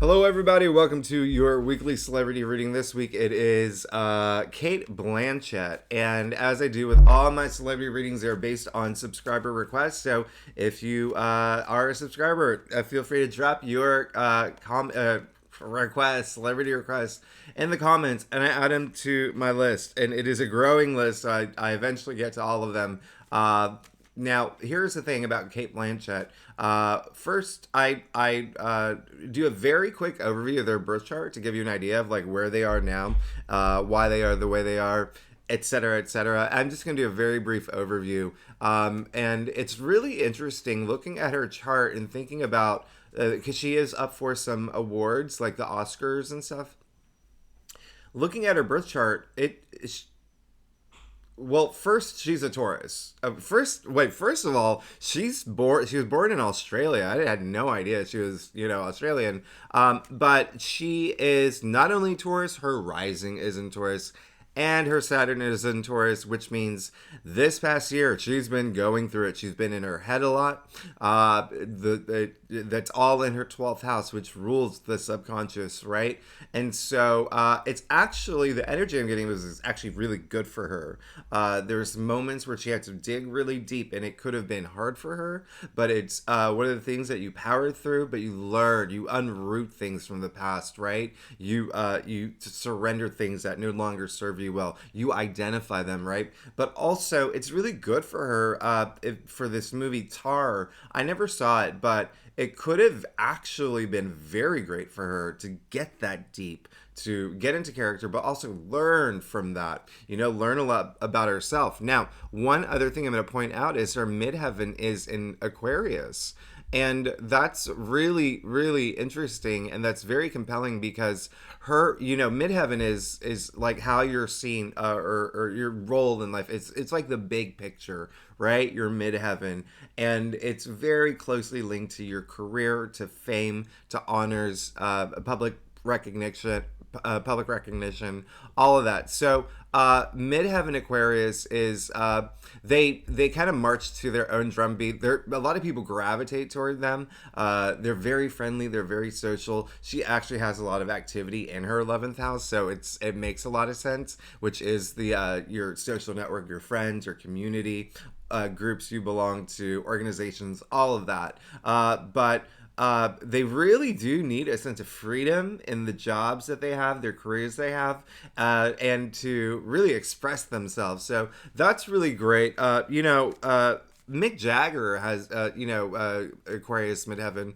Hello, everybody. Welcome to your weekly celebrity reading. This week it is Cate Blanchette. And as I do with all my celebrity readings, they're based on subscriber requests. So if you are a subscriber, feel free to drop your requests, celebrity requests in the comments, and I add them to my list. And it is a growing list. So I eventually get to all of them. Now, here's the thing about Cate Blanchett. First, I do a very quick overview of their birth chart to give you an idea of like where they are now, why they are the way they are, etc., etc. I'm just going to do a very brief overview, and it's really interesting looking at her chart and thinking about because she is up for some awards like the Oscars and stuff. Looking at her birth chart, well, first she's a Taurus. First of all, she's born. She was born in Australia. I had no idea she was, Australian. But she is not only Taurus. Her rising is in Taurus, and her Saturn is in Taurus, which means this past year she's been going through it. She's been in her head a lot. That's all in her 12th house, which rules the subconscious, right? And so it's actually the energy I'm getting is actually really good for her. There's moments where she had to dig really deep, and it could have been hard for her, but it's one of the things that you power through, but you learn, you unroot things from the past, right? You surrender things that no longer serve you well. You identify them, right? But also, it's really good for her for this movie Tar. I never saw it, but it could have actually been very great for her to get that deep, to get into character, but also learn from that, learn a lot about herself. Now, one other thing I'm going to point out is her midheaven is in Aquarius. And that's really, really interesting, and that's very compelling because her, midheaven is like how you're seen, or your role in life. It's like the big picture, right? Your midheaven, and it's very closely linked to your career, to fame, to honors, public recognition, all of that. So midheaven Aquarius is they kind of march to their own drumbeat. A lot of people gravitate toward them. They're very friendly, they're very social. She actually has a lot of activity in her 11th house, so it makes a lot of sense, which is the your social network, your friends, your community, groups you belong to, organizations, all of that. But they really do need a sense of freedom in the jobs that they have, their careers they have, and to really express themselves. So that's really great. Mick Jagger has, Aquarius midheaven.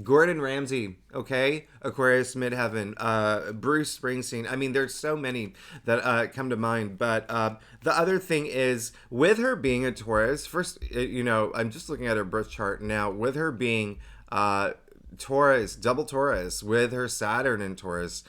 Gordon Ramsay, okay, Aquarius midheaven. Bruce Springsteen. I mean, there's so many that come to mind. But the other thing is, with her being a Taurus, first, I'm just looking at her birth chart now. With her being Taurus, double Taurus, with her Saturn in Taurus.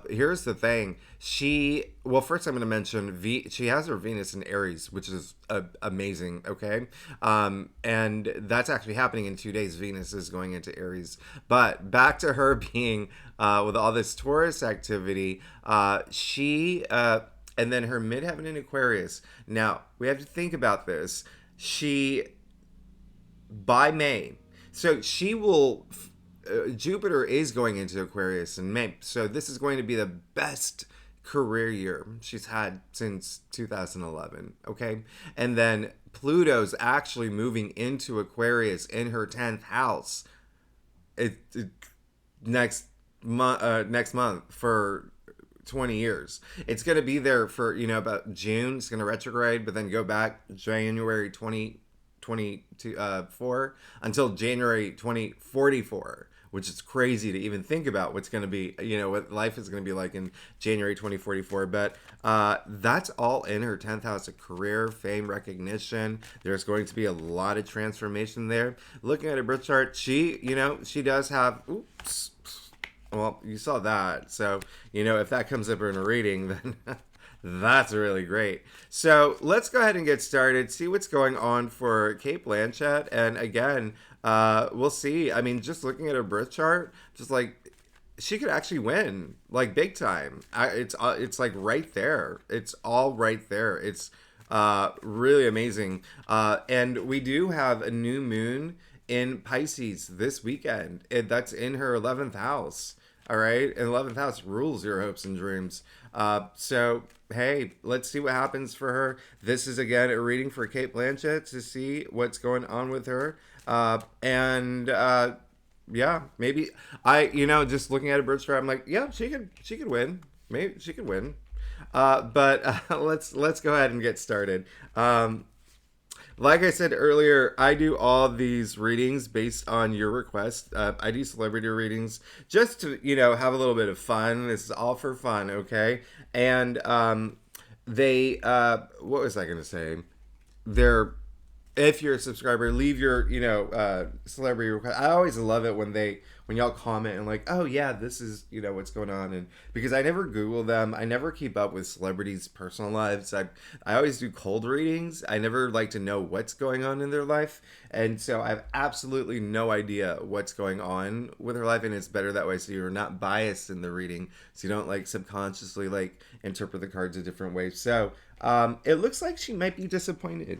Here's the thing. First I'm going to mention she has her Venus in Aries, which is amazing. Okay. And that's actually happening in 2 days. Venus is going into Aries, but back to her being, with all this Taurus activity, and then her midheaven in Aquarius. Now we have to think about this. By May, so she will, Jupiter is going into Aquarius in May. So this is going to be the best career year she's had since 2011. Okay. And then Pluto's actually moving into Aquarius in her 10th house next month for 20 years. It's going to be there for, about June. It's going to retrograde, but then go back January 2024 until January 2044, which is crazy to even think about what's going to be, what life is going to be like in January 2044. But that's all in her 10th house of career, fame, recognition. There's going to be a lot of transformation there. Looking at her birth chart, she does have, oops, well, you saw that. So, if that comes up in a reading, then that's really great. So let's go ahead and get started, see what's going on for Cate Blanchett. And again, we'll see. I mean, just looking at her birth chart, just like she could actually win, like big time. It's like right there. It's all right there. It's really amazing. And we do have a new moon in Pisces this weekend. That's in her 11th house. All right. And 11th house rules your hopes and dreams. So, hey, let's see what happens for her. This is, again, a reading for Cate Blanchette to see what's going on with her. Yeah, maybe just looking at a bird chart, I'm like, yeah, she could win. Maybe she could win. But let's go ahead and get started. Like I said earlier, I do all these readings based on your request. I do celebrity readings just to, have a little bit of fun. This is all for fun, okay? And what was I going to say? They're if you're a subscriber, leave your celebrity request. I always love it when y'all comment and like, oh yeah, this is what's going on, and because I never Google them, I never keep up with celebrities' personal lives. I always do cold readings. I never like to know what's going on in their life, and so I have absolutely no idea what's going on with her life, and it's better that way, so you're not biased in the reading, so you don't like subconsciously like interpret the cards a different way. So it looks like she might be disappointed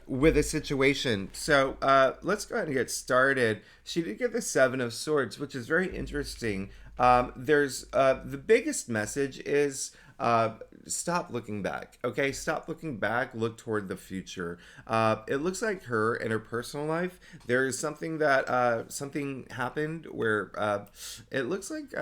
with a situation. So let's go ahead and get started. She did get the Seven of Swords, which is very interesting. There's the biggest message is stop looking back. Okay, stop looking back. Look toward the future. It looks like her in her personal life, there is something that something happened where it looks like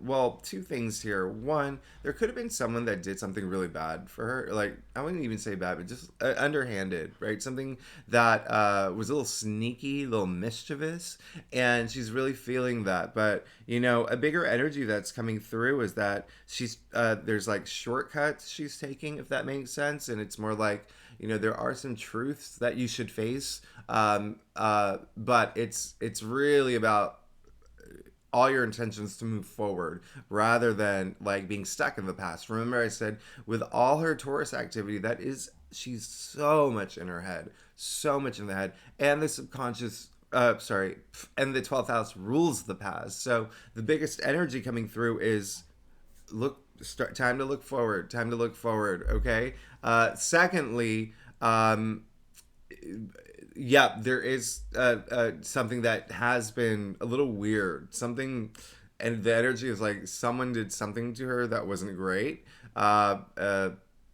well, two things here. One, there could have been someone that did something really bad for her. Like, I wouldn't even say bad, but just underhanded, right? Something that was a little sneaky, a little mischievous, and she's really feeling that. But a bigger energy that's coming through is that she's there's like shortcuts she's taking, if that makes sense, and it's more like there are some truths that you should face, but it's really about all your intentions to move forward rather than like being stuck in the past. Remember I said with all her Taurus activity, she's so much in her head, so much in the head, and the subconscious and the 12th house rules the past. So the biggest energy coming through is time to look forward, okay? Secondly, yeah, there is something that has been a little weird. Something, and the energy is like someone did something to her that wasn't great. And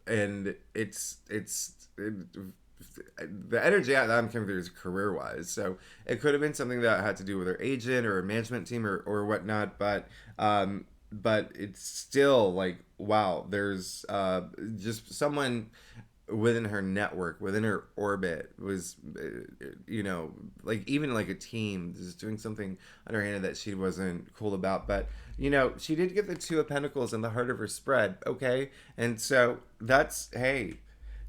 the energy that I'm coming through is career wise. So it could have been something that had to do with her agent or a management team or whatnot. But it's still like, wow, there's just someone within her network, within her orbit was, like even like a team just doing something underhanded that she wasn't cool about. But, she did get the Two of Pentacles in the heart of her spread. Okay. And so hey,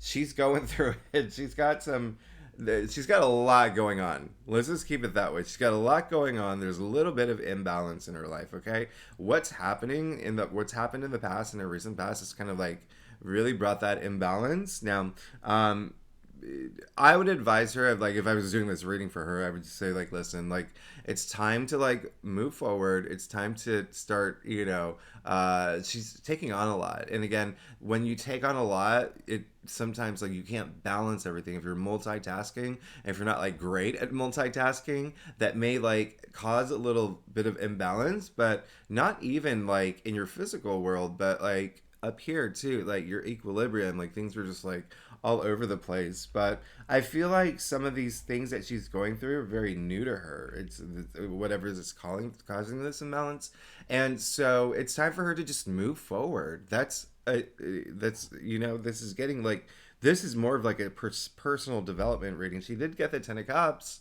she's going through it. She's got a lot going on. Let's just keep it that way. She's got a lot going on. There's a little bit of imbalance in her life, okay? What's happened in the past, in her recent past, is kind of like really brought that imbalance. Now, I would advise her of like, if I was doing this reading for her, I would just say like, listen, like it's time to like move forward. It's time to start, she's taking on a lot. And again, when you take on a lot, it sometimes like you can't balance everything. If you're multitasking, and if you're not like great at multitasking, that may like cause a little bit of imbalance, but not even like in your physical world, but like up here too, like your equilibrium, like things were just like all over the place. But I feel like some of these things that she's going through are very new to her. It's whatever is causing this imbalance, and so it's time for her to just move forward. This is getting like, this is more of like a personal development reading. She did get the Ten of Cups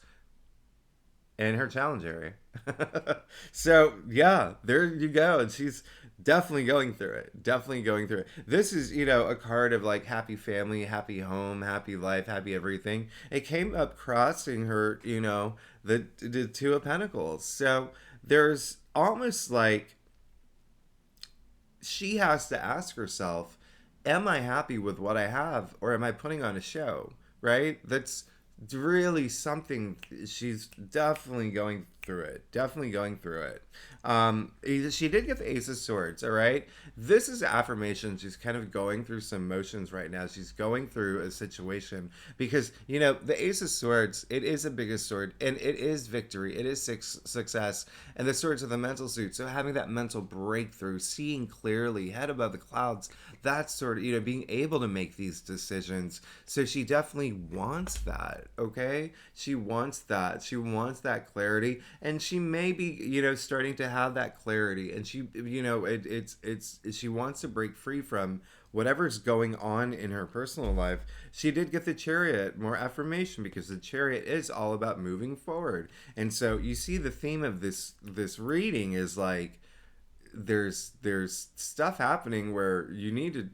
in her challenge area. So yeah, there you go. And she's definitely going through it. This is, a card of like happy family, happy home, happy life, happy everything. It came up crossing her, the Two of Pentacles. So there's almost like she has to ask herself, am I happy with what I have, or am I putting on a show? Right? That's really something she's definitely going through it. Definitely going through it. She did get the Ace of Swords, all right? This is affirmation. She's kind of going through some motions right now. She's going through a situation because, the Ace of Swords, it is the biggest sword and it is victory. It is success. And the swords are the mental suit. So having that mental breakthrough, seeing clearly, head above the clouds, that's sort of, being able to make these decisions. So she definitely wants that, okay? She wants that. She wants that clarity. And she may be, starting to have that clarity. And she, she wants to break free from whatever's going on in her personal life. She did get the Chariot, more affirmation, because the Chariot is all about moving forward. And so you see the theme of this reading is like, there's stuff happening where you need to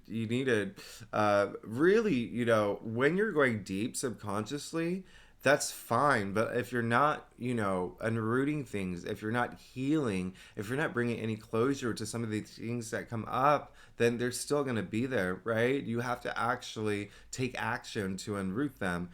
really, when you're going deep subconsciously, that's fine. But if you're not, unrooting things, if you're not healing, if you're not bringing any closure to some of these things that come up, then they're still going to be there, right? You have to actually take action to unroot them.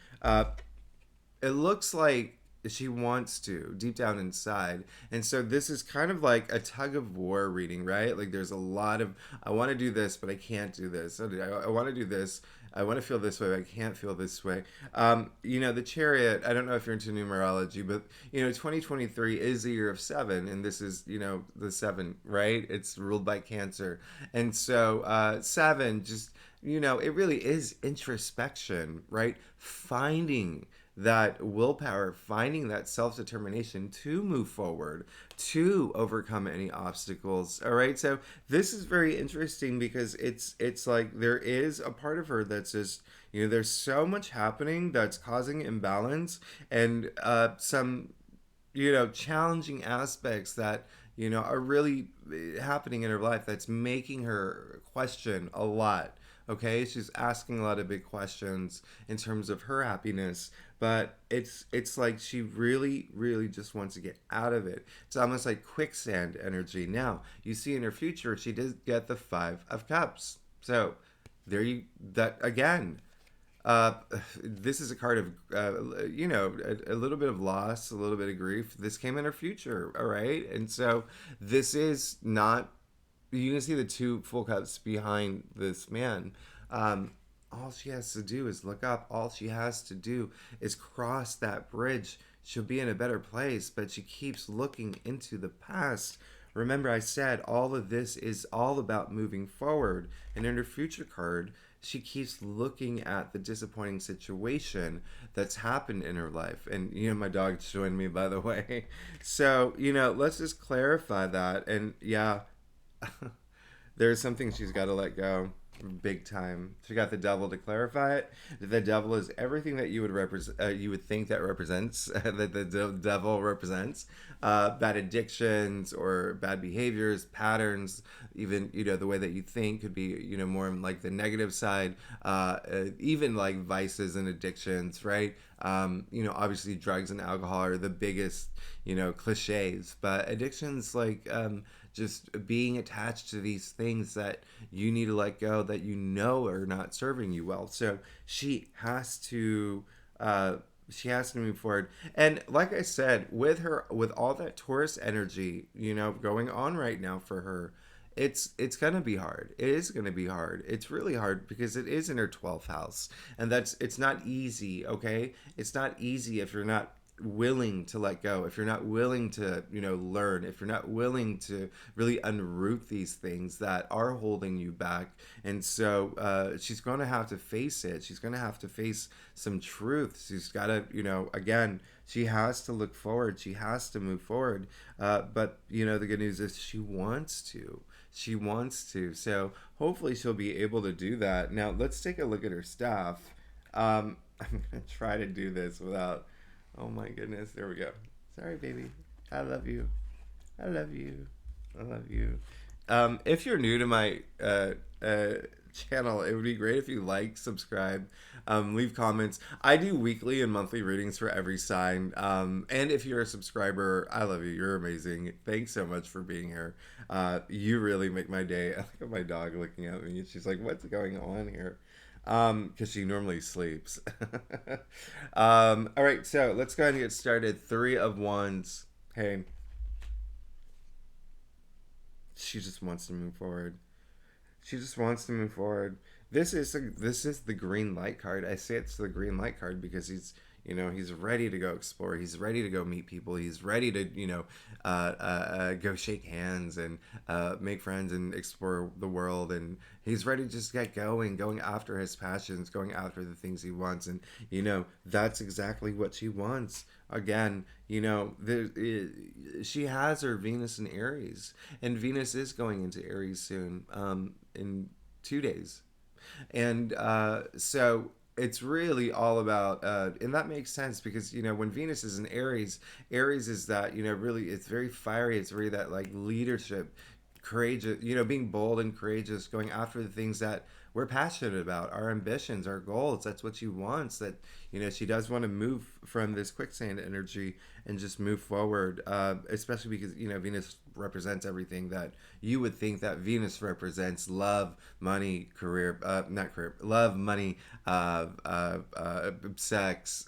It looks like she wants to deep down inside, and so this is kind of like a tug of war reading, right? Like there's a lot of, I want to do this but I can't do this. I want to do this, I want to feel this way but I can't feel this way. The Chariot, I don't know if you're into numerology, but 2023 is the year of seven, and this is, the seven, right? It's ruled by Cancer. And so seven, just, it really is introspection, right? Finding that willpower, finding that self-determination to move forward, to overcome any obstacles. All right, so this is very interesting because it's like there is a part of her that's just, there's so much happening that's causing imbalance, and some, challenging aspects that, are really happening in her life that's making her question a lot. Okay, she's asking a lot of big questions in terms of her happiness, but it's like she really, really just wants to get out of it. It's almost like quicksand energy. Now you see in her future, she does get the Five of Cups. So there you, that again. Uh, this is a card of, a little bit of loss, a little bit of grief. This came in her future, all right? And so this is not, you can see the two full cups behind this man. All she has to do is look up. All she has to do is cross that bridge. She'll be in a better place, but she keeps looking into the past. Remember, I said all of this is all about moving forward. And in her future card, she keeps looking at the disappointing situation that's happened in her life. And, my dog's joined me, by the way. So, let's just clarify that. And yeah, there's something she's got to let go big time. She got the Devil to clarify it. The Devil is everything that you would represent, you would think that represents that the Devil represents bad addictions or bad behaviors, patterns, even the way that you think could be more like the negative side, even like vices and addictions, right? Obviously drugs and alcohol are the biggest cliches, but addictions like just being attached to these things that you need to let go, that are not serving you well. So she has to move forward. And like I said, with all that Taurus energy, going on right now for her, it's gonna be hard. It is gonna be hard. It's really hard because it is in her 12th house, and it's not easy. Okay, it's not easy if you're not willing to let go, if you're not willing to learn, if you're not willing to really unroot these things that are holding you back. And so she's going to have to face it. She's going to have to face some truth. She's got to, again, she has to look forward, she has to move forward, but the good news is she wants to, so hopefully she'll be able to do that. Now let's take a look at her staff. I'm gonna try to do this without, oh my goodness, there we go. Sorry, baby. I love you. I love you. I love you. If you're new to my channel, it would be great if you like, subscribe, leave comments. I do weekly and monthly readings for every sign. And if you're a subscriber, I love you. You're amazing. Thanks so much for being here. You really make my day. I look at my dog looking at me. She's like, what's going on here? Because she normally sleeps. All right, so let's go ahead and get started. Three of Wands. Hey, she just wants to move forward. She just wants to move forward. This is the green light card. I say it's the green light card because he's ready to go explore. He's ready to go meet people. He's ready to go shake hands and make friends and explore the world. And he's ready to just get going after his passions, going after the things he wants. And that's exactly what she wants. Again, she has her Venus in Aries, and Venus is going into Aries soon, in 2 days. And so it's really all about, and that makes sense because when Venus is in Aries, Aries is that really it's very fiery. It's very that like leadership, courageous. Being bold and courageous, going after the things that we're passionate about, our ambitions, our goals. That's what she wants. That she does want to move from this quicksand energy and just move forward, especially because Venus represents everything that you would think that Venus represents: love, money, career, not career, love, money, sex,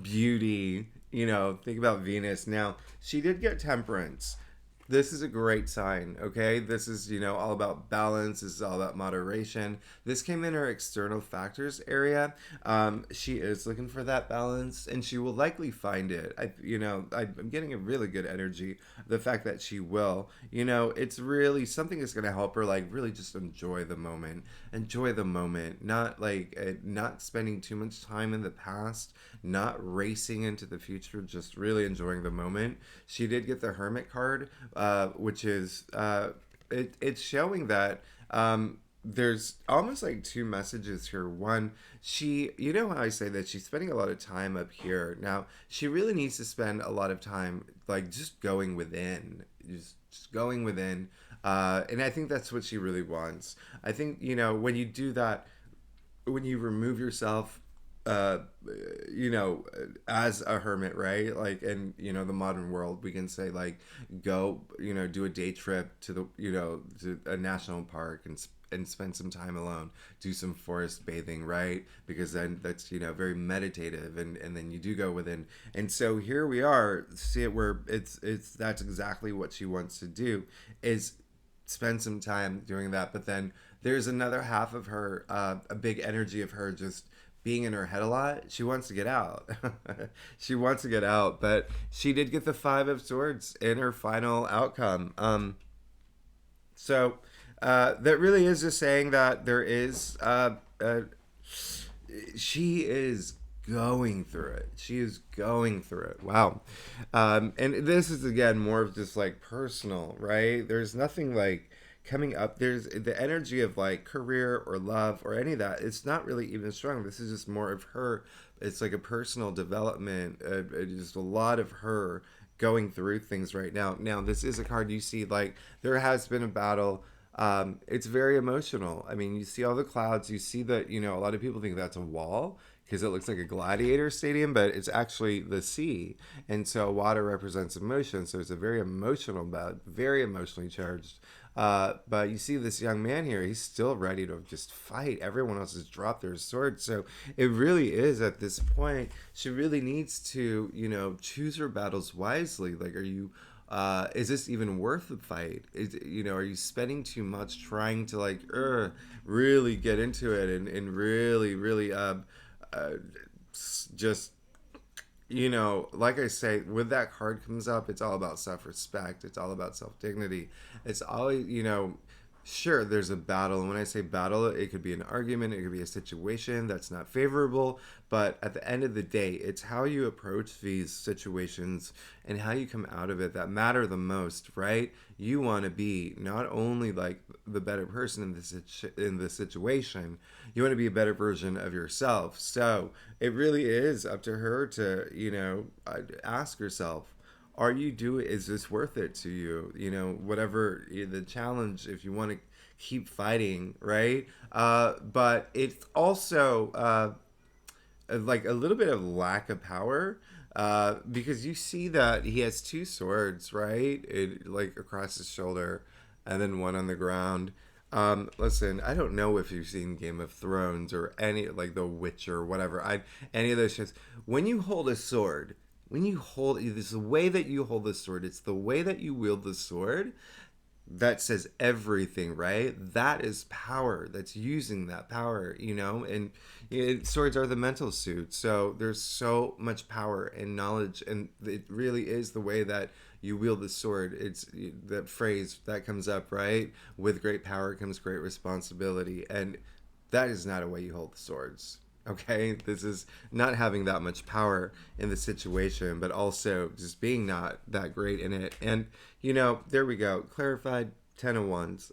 beauty. Think about Venus. Now, she did get temperance. This is a great sign, okay? This is, all about balance. This is all about moderation. This came in her external factors area. She is looking for that balance, and she will likely find it. I'm getting a really good energy. The fact that she will, it's really something that's going to help her, like, really just enjoy the moment. Enjoy the moment. Not spending too much time in the past, not racing into the future, just really enjoying the moment. She did get the Hermit card, which is it's showing that there's almost like two messages here. One, how I say that she's spending a lot of time up here. Now, she really needs to spend a lot of time like just going within, just going within. And I think that's what she really wants. I think, when you do that, when you remove yourself, uh you know as a hermit, right? Like in the modern world, we can say like go do a day trip to to a national park and spend some time alone, do some forest bathing, right? Because then that's very meditative, and then you do go within. And so here we are, see it where it's that's exactly what she wants to do, is spend some time doing that. But then there's another half of her, a big energy of her just being in her head a lot. She wants to get out. She wants to get out, but she did get the Five of Swords in her final outcome. So that really is just saying that there is, she is going through it. She is going through it. Wow. And this is again more of just like personal, right? There's nothing like coming up. There's the energy of like career or love or any of that. It's not really even strong. This is just more of her. It's like a personal development. Just a lot of her going through things right now. Now, this is a card you see like there has been a battle. It's very emotional. I mean, you see all the clouds. You see that, a lot of people think that's a wall because it looks like a gladiator stadium, but it's actually the sea. And so water represents emotion. So it's a very emotional bout, very emotionally charged. But you see this young man here, he's still ready to just fight. Everyone else has dropped their sword. So it really is at this point, she really needs to, choose her battles wisely. Like, is this even worth the fight? Are you spending too much trying to like, really get into it and really, really, uh, just like I say, with that card comes up, it's all about self respect. It's all about self dignity. It's always, sure, there's a battle. And when I say battle, it could be an argument, it could be a situation that's not favorable. But at the end of the day, it's how you approach these situations and how you come out of it that matter the most, right? You want to be not only like the better person in this situation, you want to be a better version of yourself. So it really is up to her to, ask herself, are you doing, is this worth it to you? Whatever the challenge, if you want to keep fighting, right? But it's also like a little bit of lack of power, because you see that he has two swords, right? Like across his shoulder, and then one on the ground. Listen, I don't know if you've seen Game of Thrones or any like The Witcher or whatever. Any of those shows. When you hold a sword, when you hold, it's the way that you hold the sword, it's the way that you wield the sword that says everything, right? That is power. That's using that power, and swords are the mental suit. So there's so much power and knowledge, and it really is the way that you wield the sword. It's that phrase that comes up, right? With great power comes great responsibility, and that is not a way you hold the swords. Okay, this is not having that much power in the situation, but also just being not that great in it. And there we go, clarified. 10 of wands.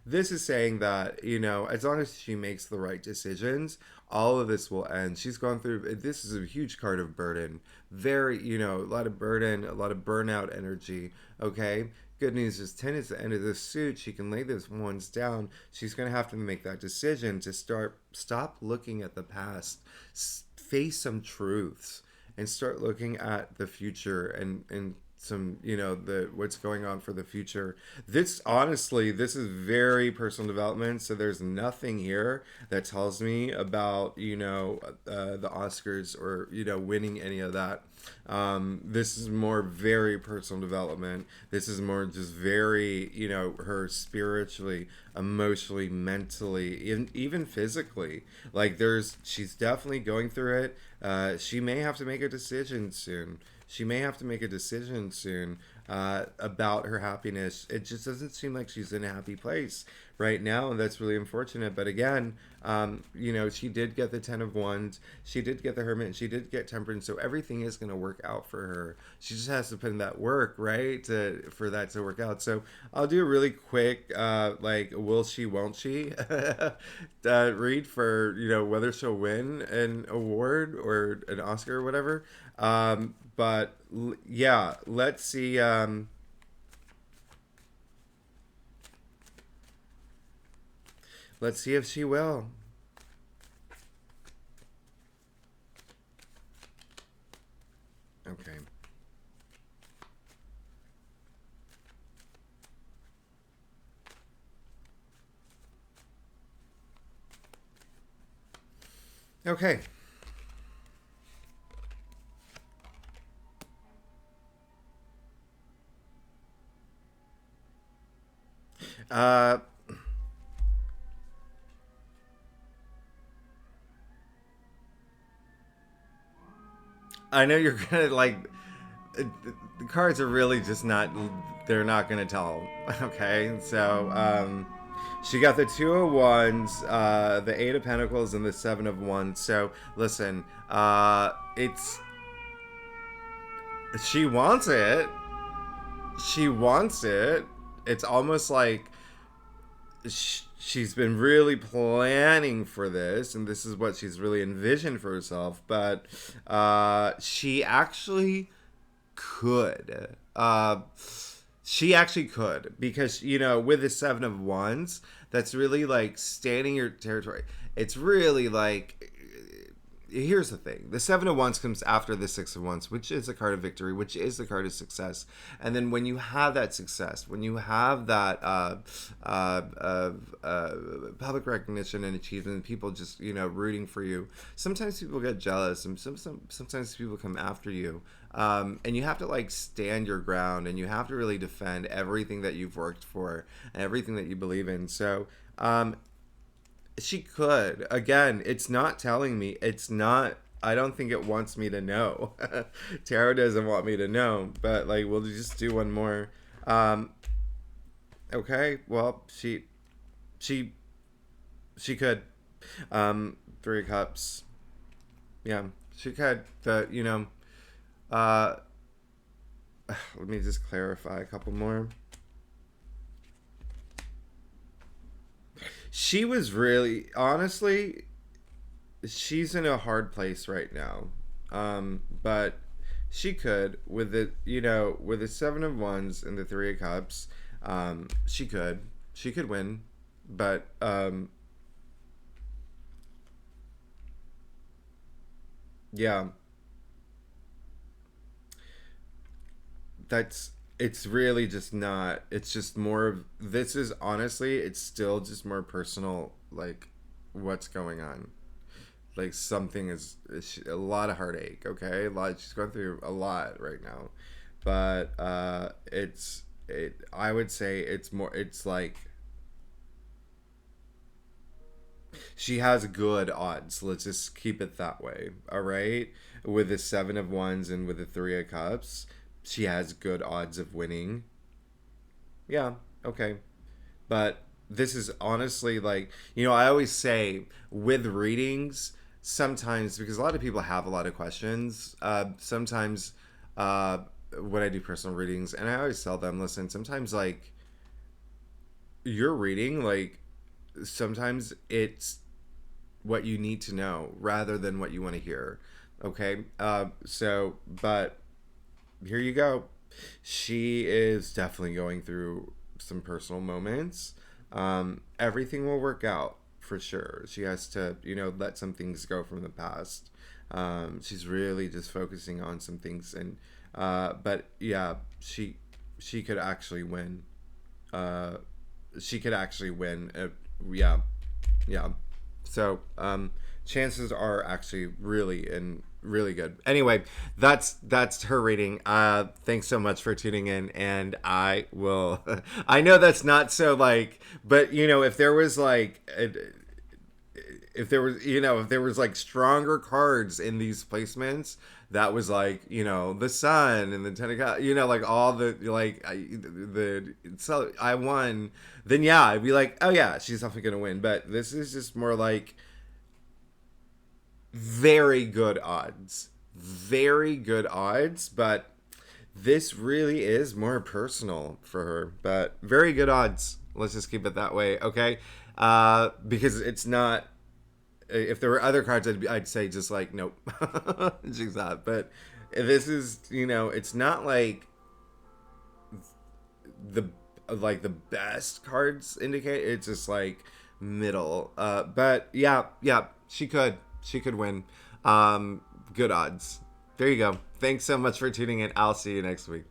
This is saying that as long as she makes the right decisions, all of this will end. She's gone through, this is a huge card of burden, very, a lot of burden, a lot of burnout energy. Okay, good news is 10 is the end of the suit. She can lay those ones down. She's going to have to make that decision to stop looking at the past, face some truths, and start looking at the future and some the what's going on for the future. This honestly, this is very personal development, so there's nothing here that tells me about the Oscars or winning any of that. This is more very personal development. This is more just very her spiritually, emotionally, mentally, even physically. Like she's definitely going through it. She may have to make a decision soon. About her happiness. It just doesn't seem like she's in a happy place right now, and that's really unfortunate. But again, she did get the 10 of wands, she did get the hermit, and she did get temperance, so everything is going to work out for her. She just has to put in that work, right, for that to work out. So I'll do a really quick will she, won't she read for whether she'll win an award or an Oscar or whatever. But yeah, let's see. Let's see if she will. Okay. Okay. Uh, I know you're gonna the cards are really just not. They're not gonna tell. Okay, so she got the 2 of wands, the 8 of pentacles, and the 7 of wands. So listen, it's she wants it. She wants it. It's almost like she's been really planning for this, and this is what she's really envisioned for herself. But she actually could. She actually could, because with the 7 of wands, that's really like standing your territory. It's really like, here's the thing: the 7 of wands comes after the 6 of wands, which is a card of victory, which is the card of success. And then when you have that success, when you have that public recognition and achievement, people just rooting for you, sometimes people get jealous, and sometimes people come after you. And you have to stand your ground, and you have to really defend everything that you've worked for and everything that you believe in. So she could. Again, it's not telling me. It's not. I don't think it wants me to know. Tarot doesn't want me to know. But we'll just do one more. Okay. Well, she could. 3 of cups. Yeah, she could. Let me just clarify a couple more. She was really, honestly, she's in a hard place right now. But she could, with the 7 of wands and the 3 of cups, she could win. But yeah, it's really just not. It's just more of, this is honestly, it's still just more personal, what's going on. like something is a lot of heartache. Okay, a lot. She's going through a lot right now, but I would say it's more. It's like she has good odds. Let's just keep it that way. All right, with the seven of wands and with the three of cups, she has good odds of winning. Yeah. Okay. But this is honestly like, I always say with readings, sometimes, because a lot of people have a lot of questions, sometimes uh, when I do personal readings, and I always tell them, listen, sometimes like you're reading, like sometimes it's what you need to know rather than what you want to hear. Okay. But here you go. She is definitely going through some personal moments. Everything will work out for sure. She has to, let some things go from the past. She's really just focusing on some things, and but yeah, she could actually win. Uh, she could actually win. Yeah, yeah. So chances are actually really good. Anyway, that's her reading. Thanks so much for tuning in, and I will. I know that's not so like, but if there was like. If there was like stronger cards in these placements that was like the sun and the ten of cups, like all the like the so I won, then yeah, I'd be like, oh yeah, she's definitely gonna win. But this is just more like very good odds, very good odds, but this really is more personal for her, but very good odds. Let's just keep it that way, okay? Because it's not. If there were other cards, I'd say just like nope, she's not. But this is, it's not like the the best cards indicate. It's just like middle. But yeah, she could win. Good odds. There you go. Thanks so much for tuning in. I'll see you next week.